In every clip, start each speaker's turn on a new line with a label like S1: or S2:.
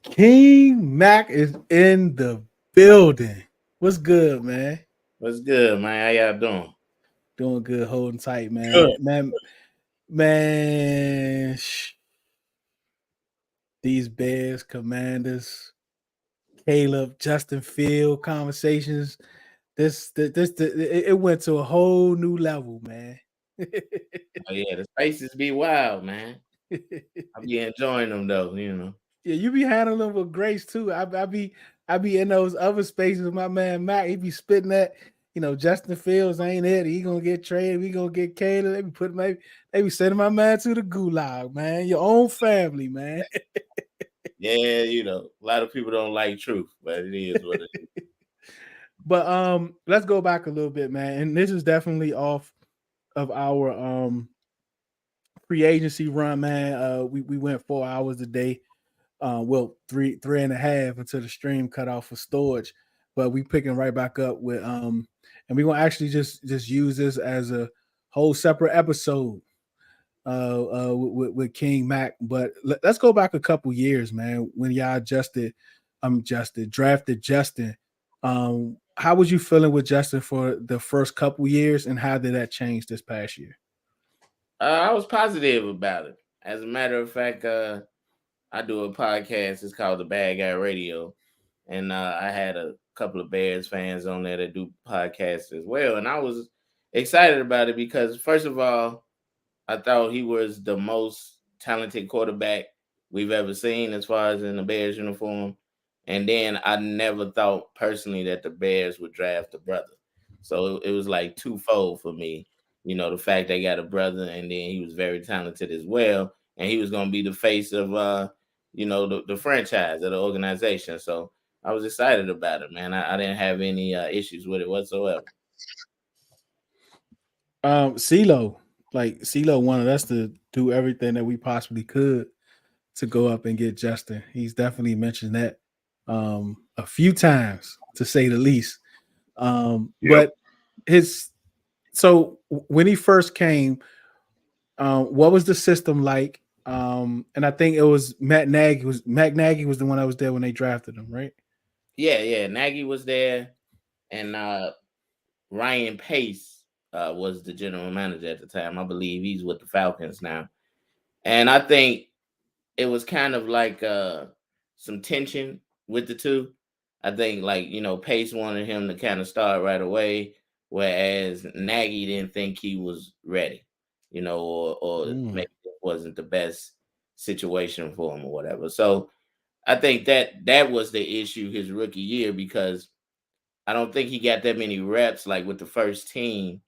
S1: King Mac is in the building. What's good, man?
S2: What's good, man? How y'all doing?
S1: Doing good, holding tight, man.
S2: Good.
S1: Man. These Bears, Commanders, Caleb, Justin Field conversations. It went to a whole new level, man.
S2: Oh yeah, the spaces be wild, man. I be enjoying them though,
S1: Yeah, you be handling them with grace too. I be in those other spaces with my man Mac. He be spitting that, Justin Fields ain't it. He gonna get traded. We gonna get Caleb. They be sending my man to the gulag, man. Your own family, man.
S2: Yeah, a lot of people don't like truth, but it is what it is.
S1: But let's go back a little bit, man. And this is definitely off of our free agency run, man. We went 4 hours a day. Well, three and a half until the stream cut off for storage. But we picking right back up with and we're gonna actually just use this as a whole separate episode with King Mac. But let's go back a couple years, man, when y'all drafted Justin. How was you feeling with Justin for the first couple years, and how did that change this past year?
S2: I was positive about it. As a matter of fact, I do a podcast. It's called the Bad Guy Radio, and I had a couple of Bears fans on there that do podcasts as well, and I was excited about it because, first of all, I thought he was the most talented quarterback we've ever seen as far as in the Bears uniform. And then I never thought personally that the Bears would draft a brother. So it was like twofold for me. The fact they got a brother and then he was very talented as well. And he was gonna be the face of the franchise of the organization. So I was excited about it, man. I didn't have any issues with it whatsoever.
S1: Ceelo, Ceelo wanted us to do everything that we possibly could to go up and get Justin. He's definitely mentioned that a few times, to say the least.
S2: Yep.
S1: But his when he first came, what was the system like? And I think it was Matt Nagy was the one that was there when they drafted him, right?
S2: Yeah. Nagy was there, and Ryan Pace was the general manager at the time. I believe he's with the Falcons now. And I think it was kind of like some tension with the two. I think Pace wanted him to kind of start right away, whereas Nagy didn't think he was ready, or
S1: Mm.
S2: maybe it wasn't the best situation for him or whatever. So I think that was the issue his rookie year because I don't think he got that many reps like with the first team.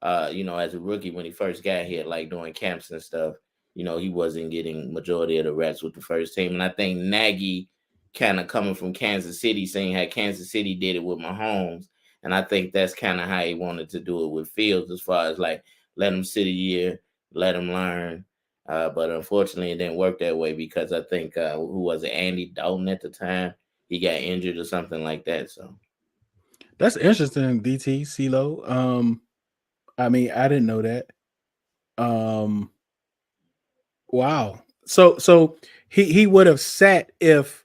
S2: As a rookie when he first got here, like doing camps and stuff, he wasn't getting majority of the reps with the first team. And I think Nagy kind of coming from Kansas City, seeing how Kansas City did it with Mahomes. And I think that's kind of how he wanted to do it with Fields, as far as like let him sit a year, let him learn. But unfortunately, it didn't work that way because I think who was it, Andy Dalton at the time? He got injured or something like that. So
S1: That's interesting, DT CeeLo. I mean, I didn't know that. Um, wow. So he would have sat if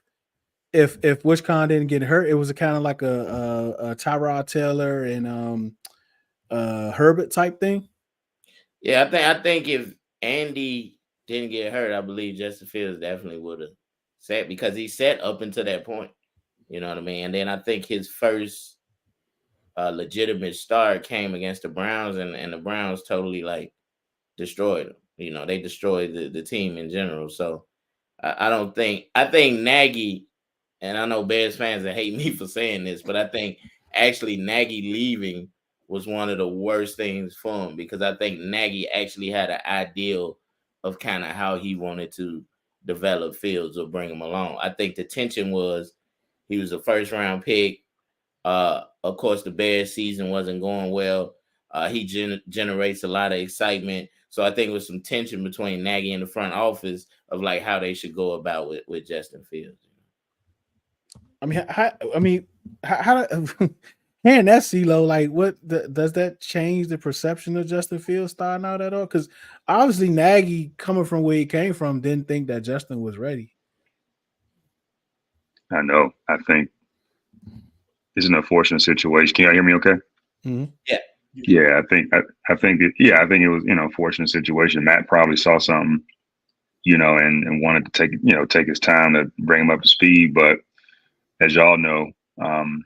S1: Wishcon didn't get hurt. It was a kind of like a Tyrod Taylor and Herbert type thing.
S2: yeah, I think if Andy didn't get hurt, I believe Justin Fields definitely would have sat because he sat up until that point. You know what I mean? And then I think his first legitimate start came against the Browns, and the Browns totally like destroyed him. They destroyed the team in general. So I don't think I think Nagy, and I know Bears fans that hate me for saying this, but I think actually Nagy leaving was one of the worst things for him because I think Nagy actually had an ideal of kind of how he wanted to develop Fields or bring him along. I think the tension was he was a first round pick. Of course, the Bears season wasn't going well. He generates a lot of excitement. So I think it was some tension between Nagy and the front office of like how they should go about with Justin Fields.
S1: How hearing that CeeLo, like, does that change the perception of Justin Fields starting out at all? Because obviously Nagy, coming from where he came from, didn't think that Justin was ready.
S3: I know. I think it's an unfortunate situation. Can y'all hear me okay?
S1: Mm-hmm.
S2: Yeah.
S3: Yeah, I think it was, unfortunate situation. Matt probably saw something, and wanted to take his time to bring him up to speed. But as y'all know, um,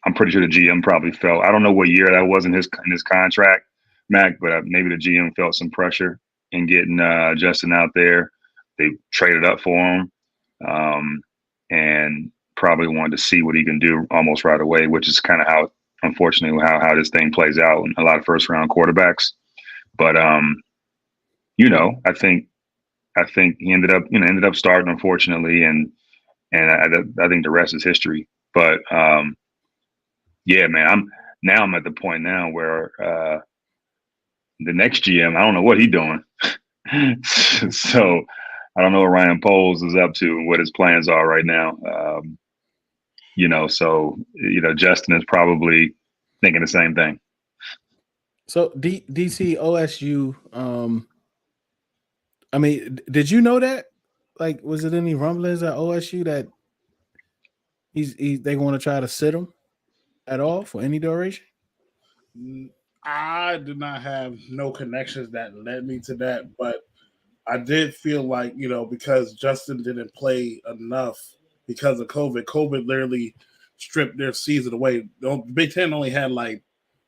S3: I'm pretty sure the GM probably felt, I don't know what year that was in his contract, Mac, but maybe the GM felt some pressure in getting Justin out there. They traded up for him, and probably wanted to see what he can do almost right away, which is kind of how, unfortunately, how this thing plays out in a lot of first round quarterbacks. But I think he ended up starting, unfortunately, and I think the rest is history. But yeah, man, I'm at the point now where the next GM, I don't know what he's doing. So I don't know what Ryan Poles is up to and what his plans are right now. So Justin is probably thinking the same thing.
S1: So DC OSU, I mean, did you know that? Like, was it any rumblings at OSU that they want to try to sit him at all for any duration?
S4: I did not have no connections that led me to that, but I did feel like, because Justin didn't play enough because of COVID. COVID literally stripped their season away. The Big Ten only had like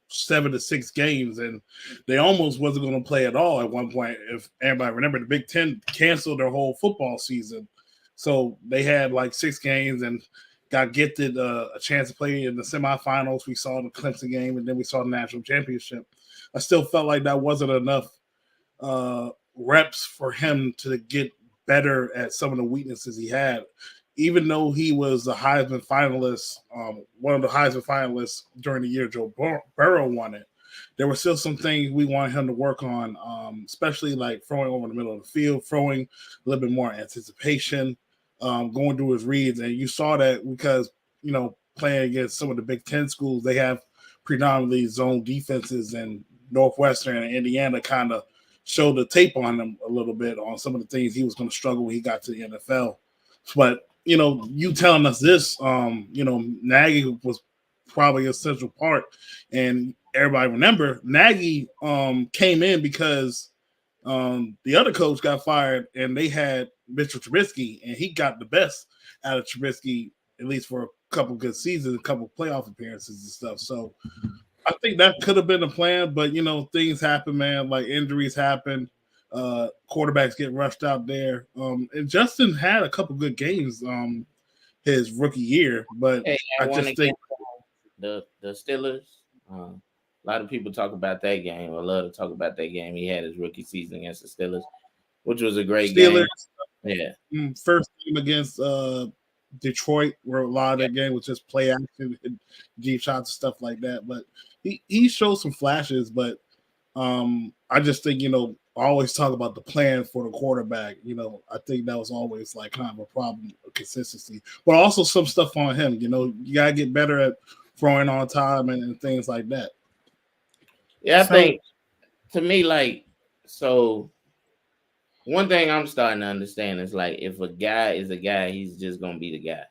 S4: 7 to 6 games, and they almost wasn't going to play at all at one point. If everybody remember, the Big Ten canceled their whole football season, so they had like 6 games and got gifted a chance to play in the semifinals. We saw the Clemson game, and then we saw the national championship. I still felt like that wasn't enough reps for him to get better at some of the weaknesses he had. Even though he was a Heisman finalist, one of the Heisman finalists during the year Joe Burrow won it, there were still some things we wanted him to work on, especially like throwing over the middle of the field, throwing a little bit more anticipation, going through his reads. And you saw that because, playing against some of the Big Ten schools, they have predominantly zone defenses, and Northwestern and Indiana kind of showed the tape on him a little bit on some of the things he was going to struggle when he got to the NFL. But you telling us this, Nagy was probably a central part, and everybody remember Nagy came in because the other coach got fired, and they had Mitchell Trubisky, and he got the best out of Trubisky at least for a couple good seasons, a couple playoff appearances and stuff. So I think that could have been a plan, but things happen, man. Like injuries happen, quarterbacks get rushed out there. And Justin had a couple good games his rookie year, but
S2: Hey,
S4: I just think
S2: the Steelers. A lot of people talk about that game. I love to talk about that game. He had his rookie season against the Steelers, which was a great
S4: Steelers,
S2: game. Yeah,
S4: first game against Detroit, where a lot of that game was just play action and deep shots and stuff like that. But he showed some flashes, but I just think, I always talk about the plan for the quarterback. I think that was always like kind of a problem of consistency, but also some stuff on him. You got to get better at throwing on time and things like that.
S2: Yeah, I think to me, like, so one thing I'm starting to understand is like if a guy is a guy, he's just gonna be the guy.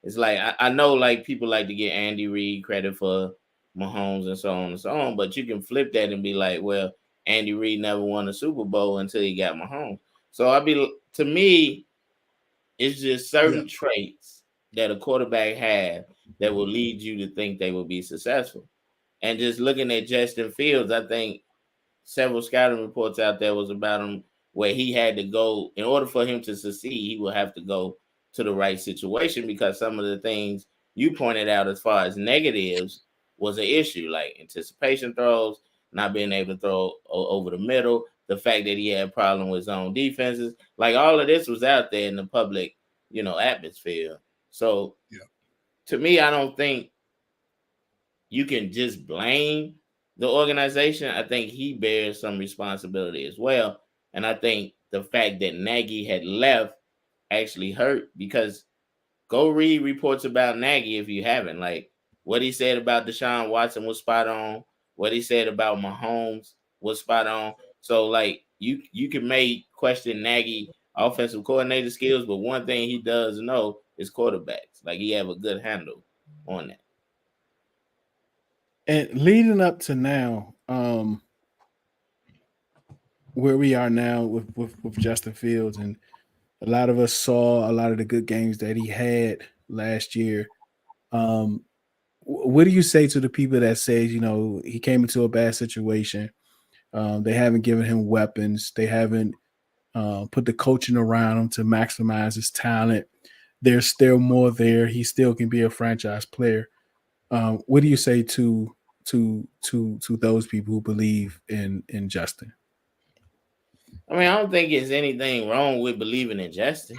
S2: It's like I know like people like to get Andy Reid credit for Mahomes and so on and so on, but you can flip that and be like, well, Andy Reid never won a Super Bowl until he got Mahomes. So to me, it's just certain traits that a quarterback have that will lead you to think they will be successful. And just looking at Justin Fields, I think several scouting reports out there was about him where he had to go in order for him to succeed. He will have to go to the right situation because some of the things you pointed out as far as negatives was an issue, like anticipation throws, not being able to throw over the middle, the fact that he had a problem with zone defenses, like all of this was out there in the public, atmosphere. So to me, I don't think you can just blame the organization. I think he bears some responsibility as well. And I think the fact that Nagy had left actually hurt because go read reports about Nagy if you haven't. Like what he said about Deshaun Watson was spot on. What he said about Mahomes was spot on. So like you can make question Nagy offensive coordinator skills, but one thing he does know his quarterbacks. Like he have a good handle on that.
S1: And leading up to now, where we are now with Justin Fields, and a lot of us saw a lot of the good games that he had last year. What do you say to the people that say, he came into a bad situation? They haven't given him weapons. They haven't put the coaching around him to maximize his talent. There's still more there. He still can be a franchise player. What do you say to those people who believe in Justin?
S2: I mean, I don't think there's anything wrong with believing in Justin.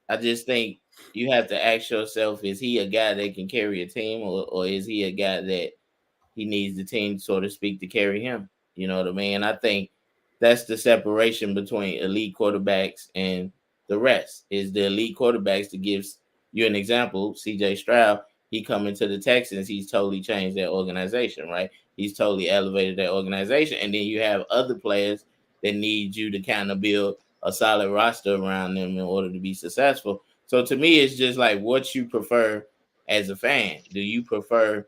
S2: I just think you have to ask yourself: is he a guy that can carry a team, or is he a guy that he needs the team, so to speak, to carry him? You know what I mean? I think that's the separation between elite quarterbacks and the rest. Is the elite quarterbacks, to give you an example, CJ Stroud, he coming to the Texans, he's totally changed their organization, right? He's totally elevated their organization. And then you have other players that need you to kind of build a solid roster around them in order to be successful. So to me, it's just like what you prefer as a fan. Do you prefer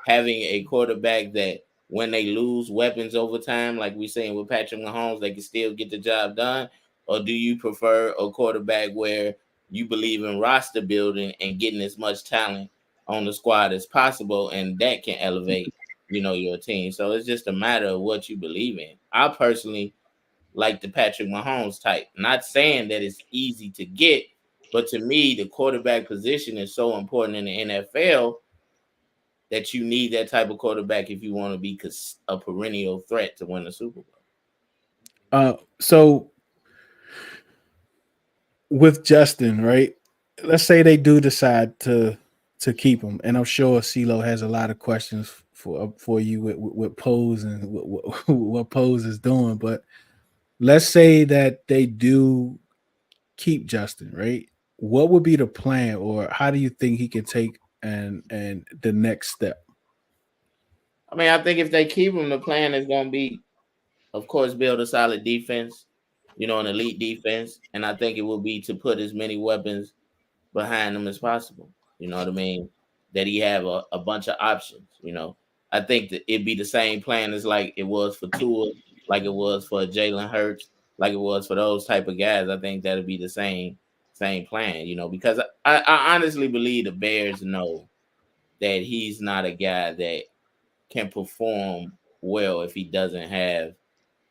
S2: having a quarterback that when they lose weapons over time, like we're saying with Patrick Mahomes, they can still get the job done? Or do you prefer a quarterback where you believe in roster building and getting as much talent on the squad as possible, and that can elevate, your team? So it's just a matter of what you believe in. I personally like the Patrick Mahomes type. Not saying that it's easy to get, but to me, the quarterback position is so important in the NFL that you need that type of quarterback if you want to be a perennial threat to win the Super Bowl.
S1: So with Justin, right? Let's say they do decide to keep him, and I'm sure Ceelo has a lot of questions for you with Pose and what Pose is doing. But let's say that they do keep Justin, right? What would be the plan, or how do you think he can take and the next step?
S2: I mean, I think if they keep him, the plan is going to be, of course, build a solid defense, an elite defense. And I think it will be to put as many weapons behind him as possible. You know what I mean? That he have a bunch of options. I think that it'd be the same plan as like it was for Tua, like it was for Jalen Hurts, like it was for those type of guys. I think that'd be the same plan, because I honestly believe the Bears know that he's not a guy that can perform well if he doesn't have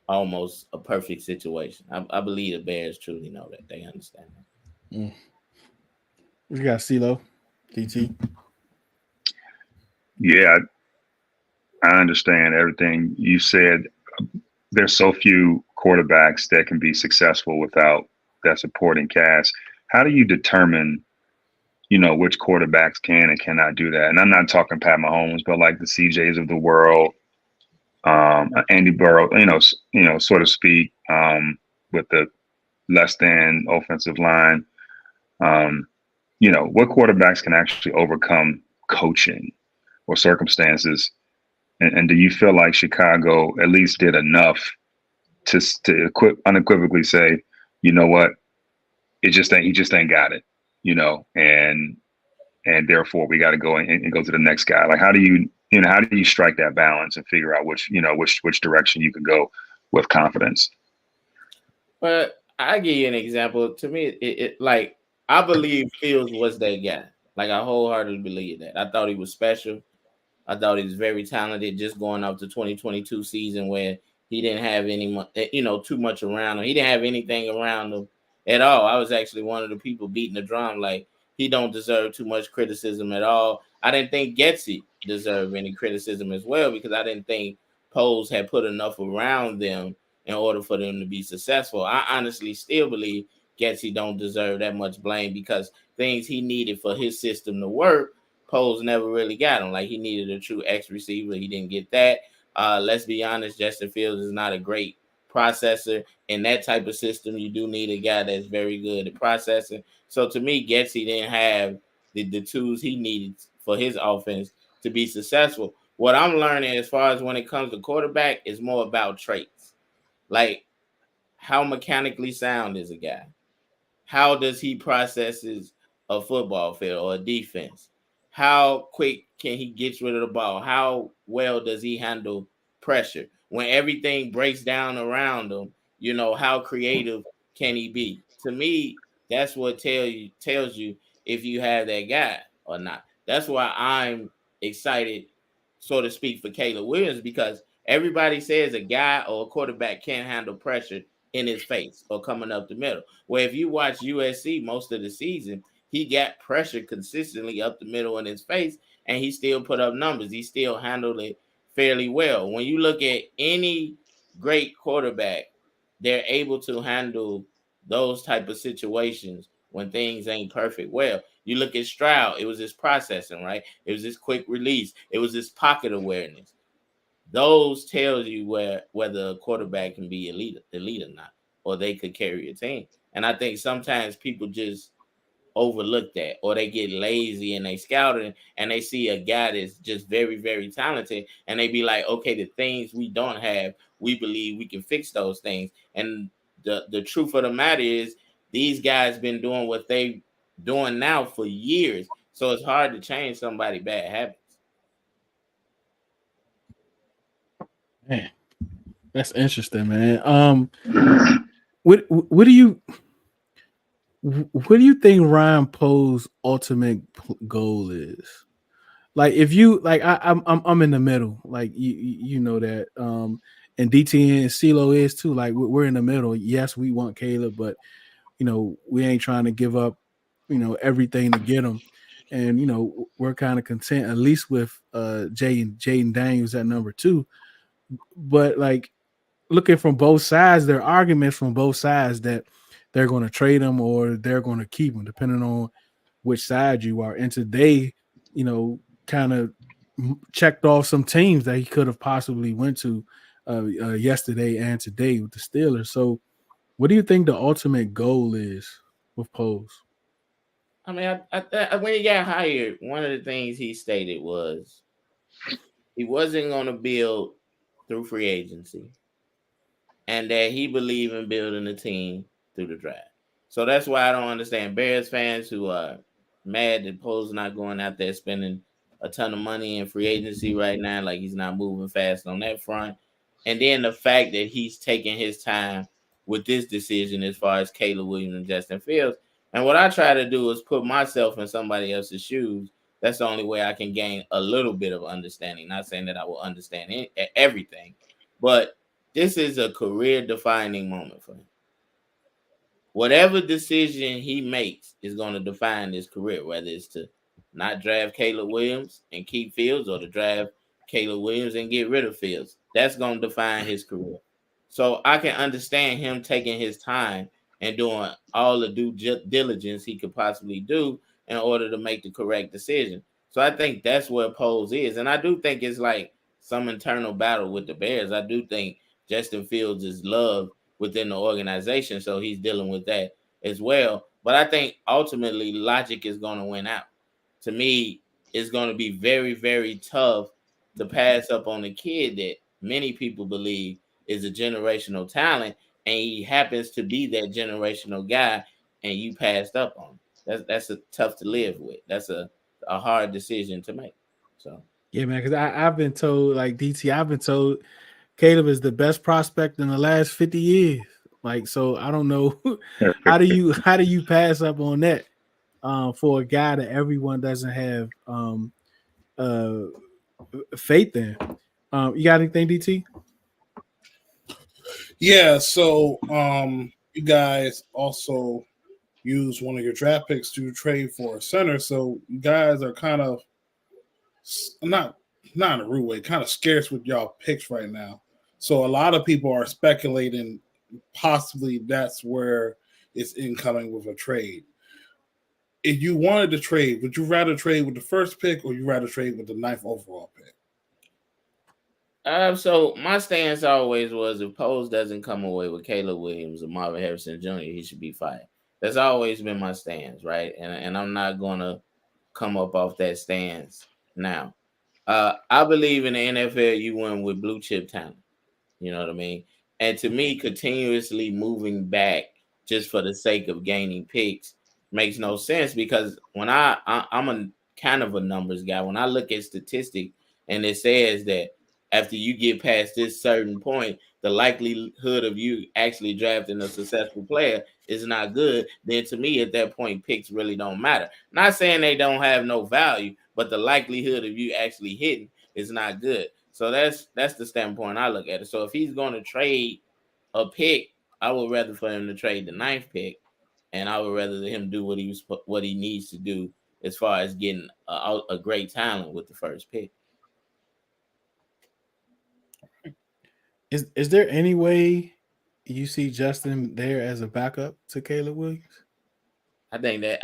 S2: almost a perfect situation. I believe the Bears truly know that. They understand that.
S1: Mm. We got CeeLo, DT.
S3: Yeah, I understand everything you said. There's so few quarterbacks that can be successful without that supporting cast. How do you determine, which quarterbacks can and cannot do that? And I'm not talking Pat Mahomes, but like the CJs of the world, Andy Burrow, so to speak, with the less than offensive line. What quarterbacks can actually overcome coaching or circumstances? And do you feel like Chicago at least did enough to unequivocally say, you know what, he just ain't got it, and therefore we got to go and go to the next guy. Like, how do you strike that balance and figure out which direction you can go with confidence?
S2: But I give you an example. To me, it like I believe Fields was that guy. Like I wholeheartedly believe that. I thought he was special. I thought he was very talented. Just going up to 2022 season where he didn't have too much around him. He didn't have anything around him at all. I was actually one of the people beating the drum like he don't deserve too much criticism at all. I didn't think Getsy deserved any criticism as well because I didn't think Pose had put enough around them in order for them to be successful. I honestly still believe Getsy don't deserve that much blame because things he needed for his system to work, Pose never really got him. Like he needed a true X receiver. He didn't get that. Let's be honest, Justin Fields is not a great processor. In that type of system, you do need a guy that's very good at processing. So to me, Getsy didn't have the tools he needed for his offense to be successful. What I'm learning as far as when it comes to quarterback is more about traits. Like how mechanically sound is a guy? How does he processes a football field or a defense? How quick can he get rid of the ball? How well does he handle pressure? When everything breaks down around him, how creative can he be? To me, that's what tells you if you have that guy or not. That's why I'm excited, so to speak, for Caleb Williams, because everybody says a guy or a quarterback can't handle pressure in his face or coming up the middle. Where if you watch USC most of the season, he got pressure consistently up the middle in his face, and he still put up numbers. He still handled it fairly well. When you look at any great quarterback, they're able to handle those type of situations when things ain't perfect. Well, you look at Stroud, it was his processing, right? It was his quick release. It was his pocket awareness. Those tells you whether a quarterback can be elite or not, or they could carry a team. And I think sometimes people just overlook that, or they get lazy and they scouting and they see a guy that's just very, very talented, and they be like, okay, the things we don't have, we believe we can fix those things. And the truth of the matter is, these guys been doing what they doing now for years, so it's hard to change somebody bad habits.
S1: Man, that's interesting, man. What do you think Ryan Poe's ultimate goal is? Like, if you like, I'm in the middle. Like, you know that. And DT and Ceelo is too. Like, we're in the middle. Yes, we want Caleb, but we ain't trying to give up, everything to get him. And we're kind of content, at least with Jaden Daniels at number 2. But like, looking from both sides, there are arguments from both sides that they're going to trade him or they're going to keep him, depending on which side you are. And today, kind of checked off some teams that he could have possibly went to yesterday and today with the Steelers. So, what do you think the ultimate goal is with Pose?
S2: I mean, when he got hired, one of the things he stated was he wasn't going to build through free agency, and that he believed in building a team through the draft. So that's why I don't understand Bears fans who are mad that Poe's not going out there spending a ton of money in free agency right now, like he's not moving fast on that front. And then the fact that he's taking his time with this decision as far as Caleb Williams and Justin Fields. And what I try to do is put myself in somebody else's shoes. That's the only way I can gain a little bit of understanding. Not saying that I will understand everything, but this is a career-defining moment for him. Whatever decision he makes is going to define his career, whether it's to not draft Caleb Williams and keep Fields, or to draft Caleb Williams and get rid of Fields. That's going to define his career. So I can understand him taking his time and doing all the due diligence he could possibly do in order to make the correct decision. So I think that's where Poles is. And I do think it's like some internal battle with the Bears. I do think Justin Fields is loved within the organization, so he's dealing with that as well. But I think ultimately logic is going to win out. To me, it's going to be very, very tough to pass up on a kid that many people believe is a generational talent, and he happens to be that generational guy, and you passed up on him. That's a tough to live with. That's a hard decision to make. So
S1: yeah, man, because I've been told, like DT, I've been told Caleb is the best prospect in the last 50 years. Like, so I don't know how do you pass up on that for a guy that everyone doesn't have faith in. You got anything, DT?
S4: Yeah, so you guys also use one of your draft picks to trade for a center. So you guys are kind of not in a rude way, kind of scarce with y'all picks right now. So a lot of people are speculating possibly that's where it's incoming with a trade. If you wanted to trade, would you rather trade with the first pick, or you rather trade with the 9th overall pick?
S2: So my stance always was, if Poles doesn't come away with Caleb Williams or Marvin Harrison Jr., he should be fired. That's always been my stance, right? And I'm not gonna come up off that stance now. I believe in the NFL, you win with blue chip talent. You know what I mean? And to me, continuously moving back just for the sake of gaining picks makes no sense because when I'm a kind of a numbers guy. When I look at statistics and it says that after you get past this certain point, the likelihood of you actually drafting a successful player is not good, then to me at that point picks really don't matter. Not saying they don't have no value, but the likelihood of you actually hitting is not good. So that's the standpoint I look at it. So if he's going to trade a pick, I would rather for him to trade the 9th pick, and I would rather him do what he needs to do as far as getting a great talent with the first pick.
S1: Is there any way you see Justin there as a backup to Caleb Williams?
S2: I think that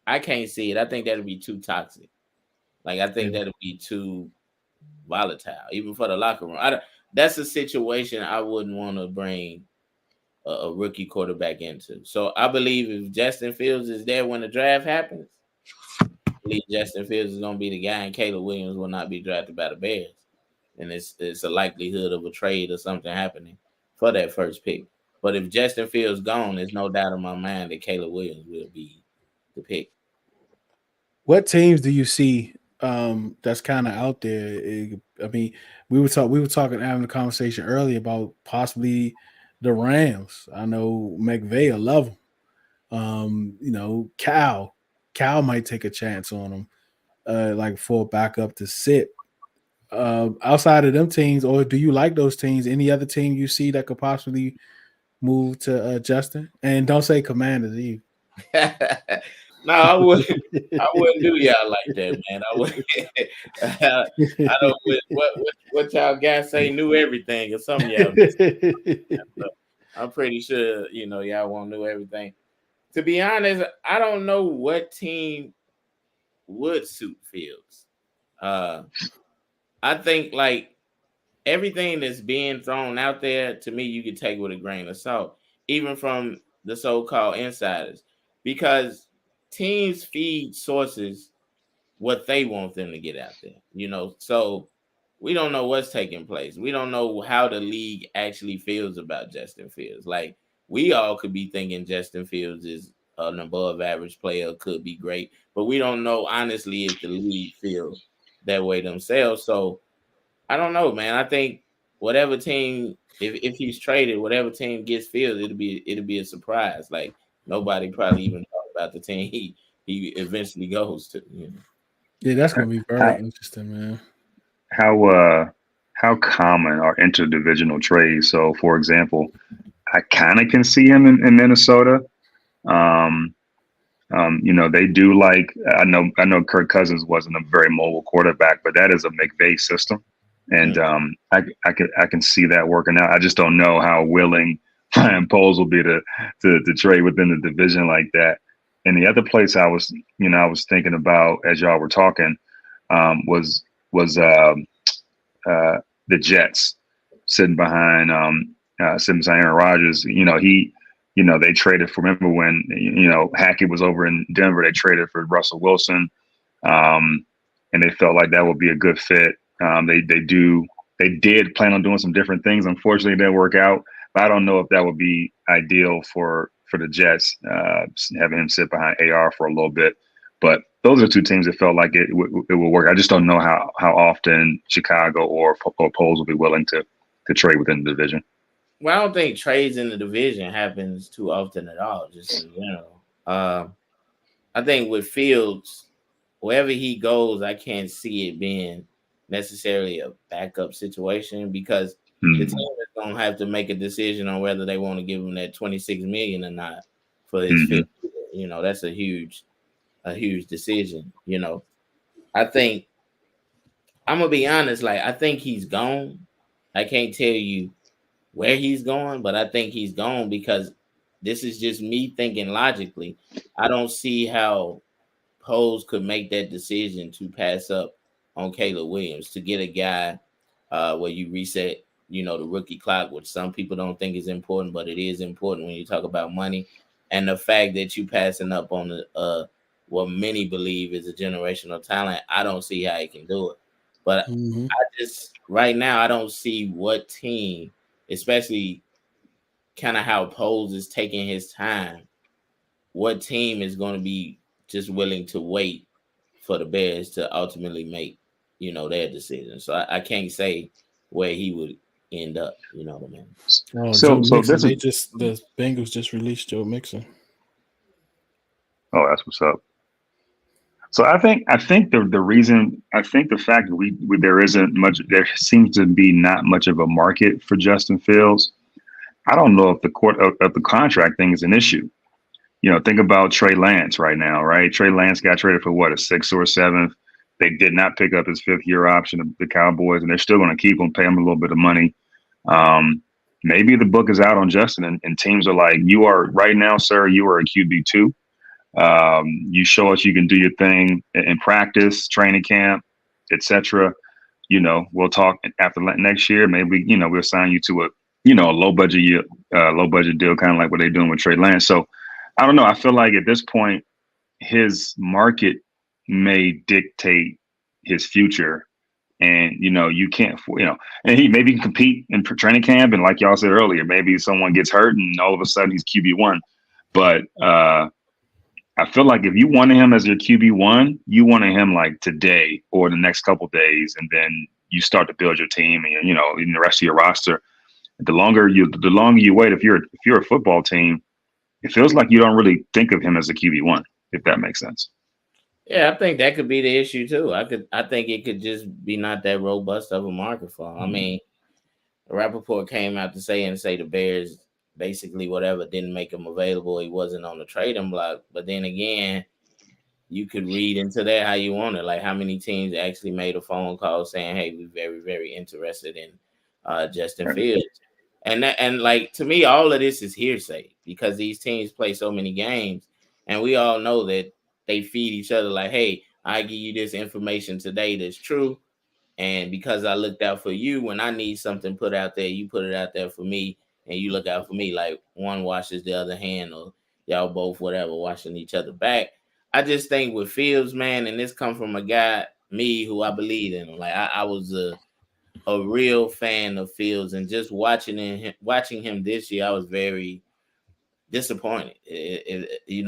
S2: I can't see it. I think that'll be too toxic. Like I think that'll be too volatile, even for the locker room. That's a situation I wouldn't want to bring a rookie quarterback into. So I believe if Justin Fields is there when the draft happens, I believe Justin Fields is going to be the guy, and Caleb Williams will not be drafted by the Bears. And it's a likelihood of a trade or something happening for that first pick. But if Justin Fields gone, there's no doubt in my mind that Caleb Williams will be the pick.
S1: What teams do you see that's kind of out there? I mean, we were talking having a conversation earlier about possibly the Rams. I know McVay will love them. Cal might take a chance on him, like for a backup to sit. Outside of them teams, or do you like those teams? Any other team you see that could possibly move to Justin? And don't say Commanders either.
S2: No, I wouldn't do y'all like that, man. I would. I don't. What y'all guys say? Knew everything or something. Y'all. So I'm pretty sure y'all won't know everything. To be honest, I don't know what team would suit Fields. I think like everything that's being thrown out there to me, you can take with a grain of salt, even from the so-called insiders, because teams feed sources what they want them to get out there, so we don't know what's taking place. We don't know how the league actually feels about Justin Fields. Like we all could be thinking Justin Fields is an above average player, could be great, but we don't know honestly if the league feels that way themselves. So I don't know, man. I think whatever team, if he's traded, whatever team gets Fields, it'll be a surprise. Like nobody probably even thought about the team he eventually goes to.
S1: Yeah, that's gonna be very interesting, man.
S3: How common are interdivisional trades? So, for example, I kind of can see him in Minnesota. They do like I know Kirk Cousins wasn't a very mobile quarterback, but that is a McVay system, and I can see that working out. I just don't know how willing Ryan Poles will be to trade within the division like that. And the other place I was thinking about as y'all were talking was the Jets sitting behind Aaron Rodgers. They traded for, remember when Hackett was over in Denver, they traded for Russell Wilson, and they felt like that would be a good fit. They did plan on doing some different things. Unfortunately, it didn't work out. But I don't know if that would be ideal for the Jets, having him sit behind AR for a little bit. But those are two teams that felt like it would work. I just don't know how often Chicago or Poles will be willing to trade within the division.
S2: Well, I don't think trades in the division happens too often at all, just in general. I think with Fields, wherever he goes, I can't see it being necessarily a backup situation because the team is going to have to make a decision on whether they want to give him that $26 million or not for his fifth year. That's a huge decision. I think I'm gonna be honest. Like I think he's gone. I can't tell you where he's going, but I think he's gone because this is just me thinking logically. I don't see how Poles could make that decision to pass up on Caleb Williams to get a guy where you reset, the rookie clock, which some people don't think is important, but it is important when you talk about money. And the fact that you passing up on the what many believe is a generational talent, I don't see how he can do it. But I just right now I don't see what team, especially kind of how Poles is taking his time what team is going to be just willing to wait for the Bears to ultimately make, their decision. So I can't say where he would end up. You know what I mean?
S1: Oh, Joe
S3: So
S1: Mixon.
S3: this is
S1: The Bengals just released Joe Mixon.
S3: oh, that's what's up. So I think the reason I think the fact that we there isn't much there seems to be not much of a market for Justin Fields. I don't know if the court of the contract thing is an issue. Think about Trey Lance right now, right? Trey Lance got traded for what, a sixth or a seventh. They did not pick up his 5th-year option, the Cowboys, and they're still going to keep him, pay him a little bit of money. Maybe the book is out on Justin, and teams are like, you are right now, sir, you are a QB2. You show us you can do your thing in practice, training camp, etc. We'll talk after next year. Maybe we'll sign you to a low budget deal, kind of like what they're doing with Trey Lance. So I don't know. I feel like at this point, his market may dictate his future, and you can't, and he maybe can compete in training camp, and like y'all said earlier, maybe someone gets hurt, and all of a sudden he's QB1. But I feel like if you wanted him as your QB1, you wanted him like today or the next couple days, and then you start to build your team and in the rest of your roster. The longer you wait, if you're a football team, it feels like you don't really think of him as a QB1, if that makes sense.
S2: Yeah, I think that could be the issue too. I think it could just be not that robust of a market for him. I mean, Rappaport came out to say the Bears basically whatever didn't make him available. He wasn't on the trading block. But then again, you could read into that how you want it. Like how many teams actually made a phone call saying, "Hey, we're very, very interested in Justin Fields." And like to me, all of this is hearsay because these teams play so many games, and we all know that they feed each other. Like, hey, I give you this information today that's true, and because I looked out for you when I need something put out there, you put it out there for me, and you look out for me. Like one washes the other hand, or y'all both whatever washing each other back. I just think with Fields, man, and this come from a guy, me, who I believe in him. Like I was a real fan of Fields, and just watching him this year, I was very disappointed. He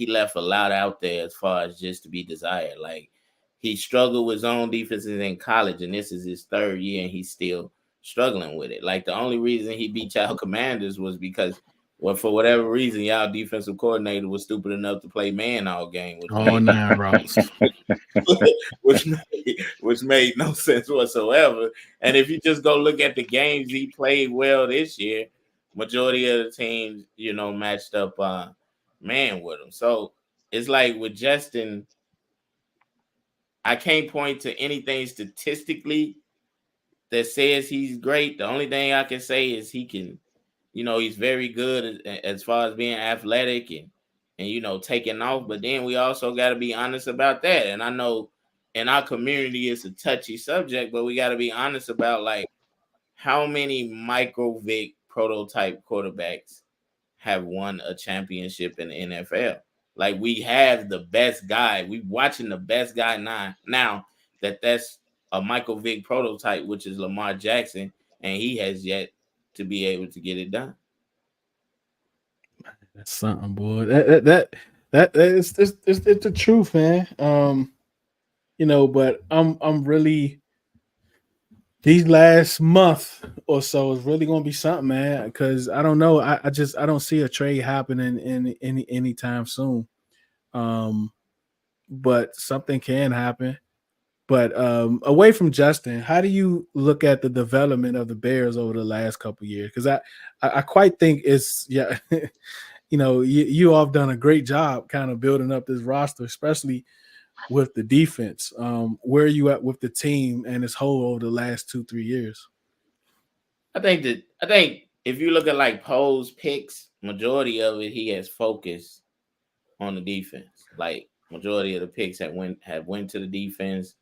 S2: left a lot out there as far as just to be desired. Like he struggled with zone defenses in college, and this is his 3rd year, and he's still struggling with it. Like the only reason he beat y'all Commanders was because, well, for whatever reason, y'all defensive coordinator was stupid enough to play man all game,
S1: All 9 routes.
S2: which made no sense whatsoever. And if you just go look at the games he played well this year, majority of the teams, matched up man with him. So it's like with Justin, I can't point to anything statistically that says he's great. The only thing I can say is he can, he's very good as far as being athletic and taking off. But then we also got to be honest about that. And I know in our community it's a touchy subject, but we got to be honest about like how many Michael Vick prototype quarterbacks have won a championship in the NFL. Like we have the best guy. We watching the best guy now that's a Michael Vick prototype, which is Lamar Jackson, and he has yet to be able to get it done.
S1: That's something, boy. That is it's the truth, man. But I'm really these last month or so is really gonna be something, man. Because I don't know. I don't see a trade happening in anytime soon. But something can happen. But away from Justin, how do you look at the development of the Bears over the last couple of years? Because I quite think it's you all have done a great job kind of building up this roster, especially with the defense. Where are you at with the team and its whole over the last 2-3 years?
S2: I think if you look at like Poe's picks, majority of it he has focused on the defense. Like majority of the picks have went to the defense,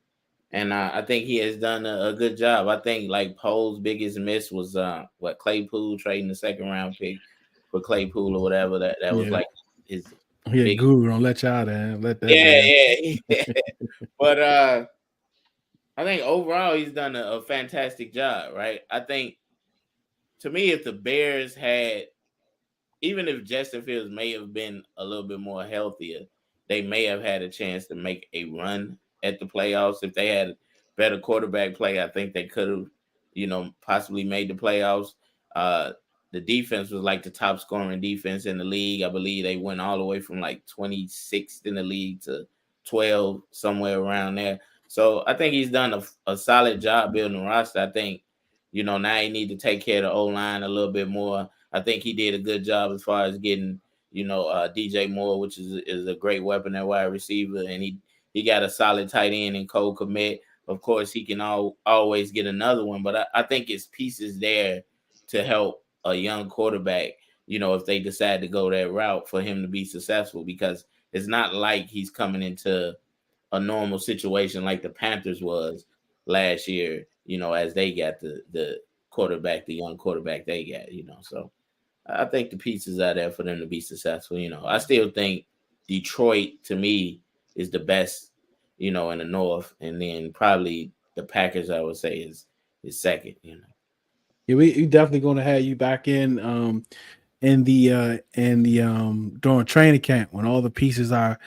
S2: and I think he has done a good job. I think like Poe's biggest miss was Claypool trading the 2nd round pick for Claypool or whatever. That was like his big.
S1: Guru, don't let y'all down. Let that
S2: Yeah. But I think overall he's done a fantastic job, right? I think to me, if the Bears had even if Justin Fields may have been a little bit more healthier, they may have had a chance to make a run at the playoffs. If they had better quarterback play, I think they could have, possibly made the playoffs. Uh, the defense was like the top scoring defense in the league. I believe they went all the way from like 26th in the league to 12, somewhere around there. So I think he's done a solid job building the roster. I think, now he need to take care of the O-line a little bit more. I think he did a good job as far as getting, DJ Moore, which is a great weapon at wide receiver, and he got a solid tight end in Cole Kmet. Of course, he can always get another one, but I think it's pieces there to help a young quarterback, if they decide to go that route, for him to be successful, because it's not like he's coming into a normal situation like the Panthers was last year, as they got the quarterback, the young quarterback they got, So I think the pieces are there for them to be successful. I still think Detroit, to me, is the best, in the North, and then probably the Packers, I would say, is second.
S1: Yeah, we definitely going to have you back in the during training camp when all the pieces are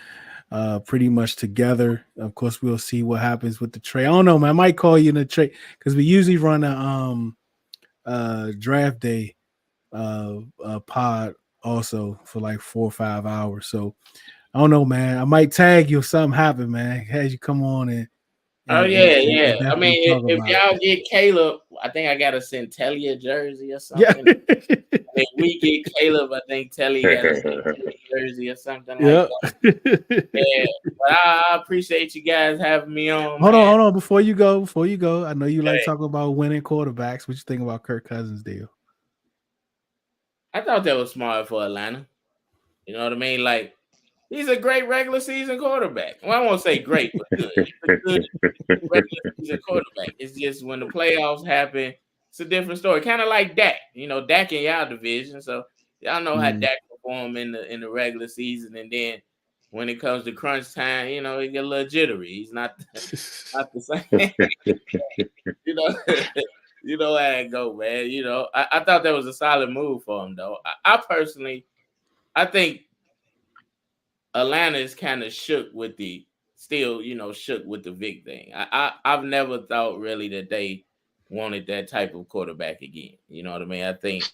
S1: pretty much together. Of course, we'll see what happens with the trade. I don't know, man. I might call you in the trade because we usually run a draft day pod also for like 4 or 5 hours. So I don't know, man. I might tag you if something happen, man. Have you come on and
S2: oh yeah. I
S1: definitely
S2: mean,
S1: talk
S2: if
S1: about
S2: y'all
S1: it.
S2: get Caleb, I think I got a Centellia jersey or
S1: Yeah.
S2: something. If we get Caleb, I think Telly got a Centellia jersey or something like
S1: Yeah.
S2: that. Yeah, but I appreciate you guys having me on.
S1: Hold
S2: man.
S1: on. Before you go, I know you like talking about winning quarterbacks. What you think about Kirk Cousins' deal?
S2: I thought that was smart for Atlanta. You know what I mean? Like, he's a great regular season quarterback. Well, I won't say great, but good. He's a good regular season quarterback. It's just when the playoffs happen, it's a different story. Kind of like Dak. Dak in y'all division, so y'all know how Dak perform in the regular season, and then when it comes to crunch time, he get a little jittery. He's not the same. you know, you know how it go, man. I thought that was a solid move for him, though. I personally, I think Atlanta is kind of shook with the Vic thing. I've never thought really that they wanted that type of quarterback again. You know what I mean? I think,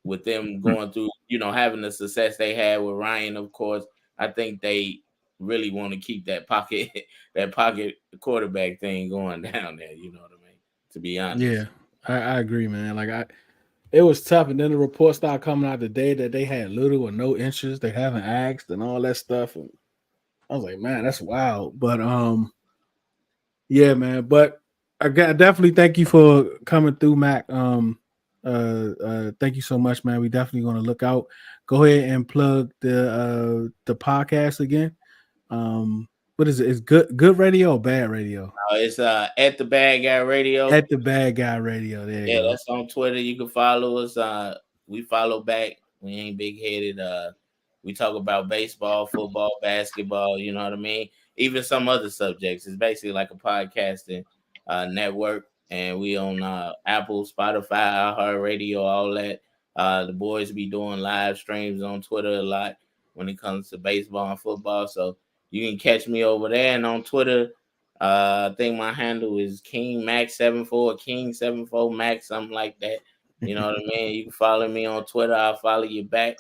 S2: with them going through, having the success they had with Ryan, of course, I think they really want to keep that pocket that pocket quarterback thing going down there. You know what I mean? To be honest.
S1: Yeah, I agree, man. It was tough, and then the reports started coming out today that they had little or no interest. They haven't asked and all that stuff, and I was like, man, that's wild. But yeah, man. But I definitely thank you for coming through, Mac. Thank you so much, man. We definitely going to look out. Go ahead and plug the podcast again. What is it? Is good radio or bad radio?
S2: It's at the Bad Guy Radio.
S1: At the Bad Guy Radio. There you go.
S2: That's on Twitter. You can follow us. We follow back. We ain't big headed. We talk about baseball, football, basketball. You know what I mean? Even some other subjects. It's basically like a podcasting network, and we on Apple, Spotify, iHeartRadio, all that. The boys be doing live streams on Twitter a lot when it comes to baseball and football. So you can catch me over there, and on Twitter. I think my handle is KingMax74, King74Max, something like that. You know what I mean? You can follow me on Twitter. I'll follow you back.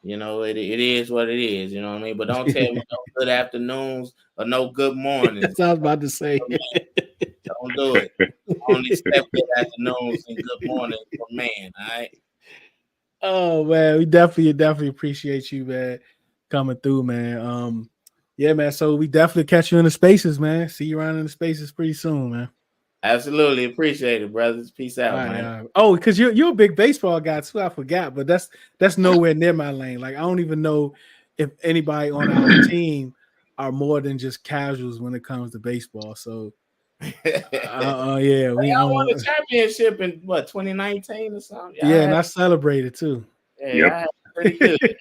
S2: It is what it is. You know what I mean? But don't tell me no good afternoons or no good mornings.
S1: That's what I was about to say.
S2: Don't do it. Only accept good afternoons and good mornings for man. All right.
S1: Oh man, we definitely appreciate you, man, coming through, man. Yeah, man. So we definitely catch you in the spaces, man. See you around in the spaces pretty soon, man.
S2: Absolutely appreciate it, brothers. Peace out, man.
S1: Oh, because you're a big baseball guy too. I forgot, but that's nowhere near my lane. Like I don't even know if anybody on our team are more than just casuals when it comes to baseball. So, yeah,
S2: I won a championship in 2019 or something.
S1: Yeah, and I celebrated too.
S2: Yeah, pretty good.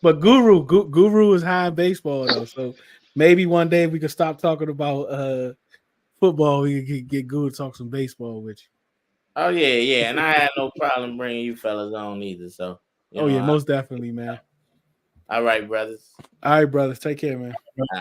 S1: But Guru is high in baseball though, so maybe one day we could stop talking about football. We could get Guru to talk some baseball with you.
S2: Oh yeah, and I had no problem bringing you fellas on either. So
S1: Yeah, most definitely, man.
S2: All right, brothers.
S1: All right, brothers, take care, man.
S2: All right.